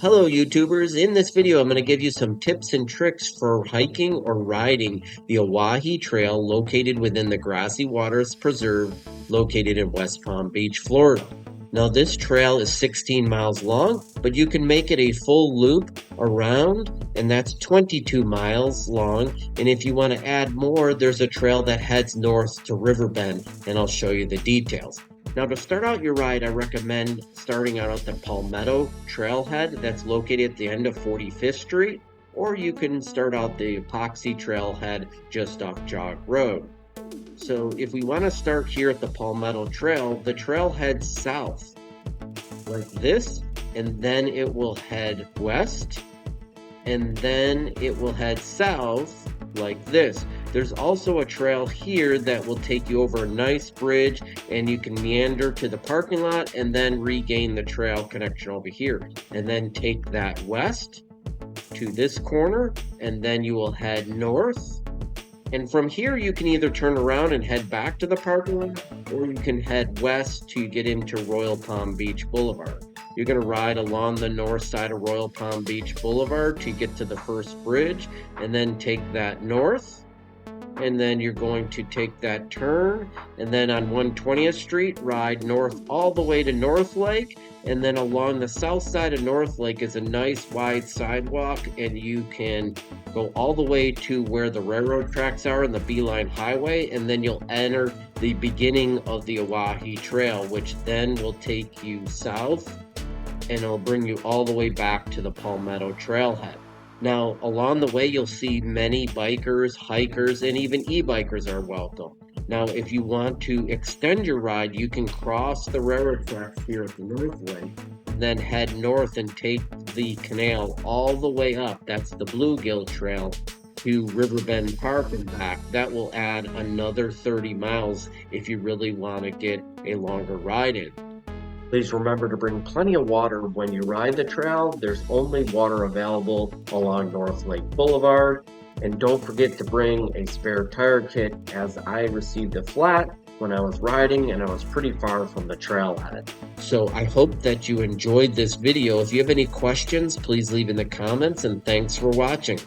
Hello YouTubers, in this video I'm going to give you some tips and tricks for hiking or riding the Owahee Trail located within the Grassy Waters Preserve located in West Palm Beach, Florida. Now this trail is 16 miles long, but you can make it a full loop around, and that's 22 miles long. And if you want to add more, there's a trail that heads north to Riverbend, and I'll show you the details. Now to start out your ride, I recommend starting out at the Palmetto Trailhead that's located at the end of 45th Street, or you can start out the Epoxy Trailhead just off Jog Road. So if we want to start here at the Palmetto Trail, the trail heads south like this, and then it will head west, and then it will head south like this. There's also a trail here that will take you over a nice bridge, and you can meander to the parking lot and then regain the trail connection over here, and then take that west to this corner, and then you will head north. And from here you can either turn around and head back to the parking lot, or you can head west to get into Royal Palm Beach Boulevard. You're going to ride along the north side of Royal Palm Beach Boulevard to get to the first bridge, and then take that north. And then you're going to take that turn, and then on 120th Street, ride north all the way to North Lake, and then along the south side of North Lake is a nice wide sidewalk, and you can go all the way to where the railroad tracks are and the Beeline Highway, and then you'll enter the beginning of the Owahee Trail, which then will take you south, and it'll bring you all the way back to the Palmetto Trailhead. Now, along the way, you'll see many bikers, hikers, and even e-bikers are welcome. Now, if you want to extend your ride, you can cross the railroad tracks here at the North Lake, then head north and take the canal all the way up. That's the Bluegill Trail to Riverbend Park and back. That will add another 30 miles if you really want to get a longer ride in. Please remember to bring plenty of water when you ride the trail. There's only water available along North Lake Boulevard. And don't forget to bring a spare tire kit, as I received a flat when I was riding and I was pretty far from the trailhead. So I hope that you enjoyed this video. If you have any questions, please leave in the comments, and thanks for watching.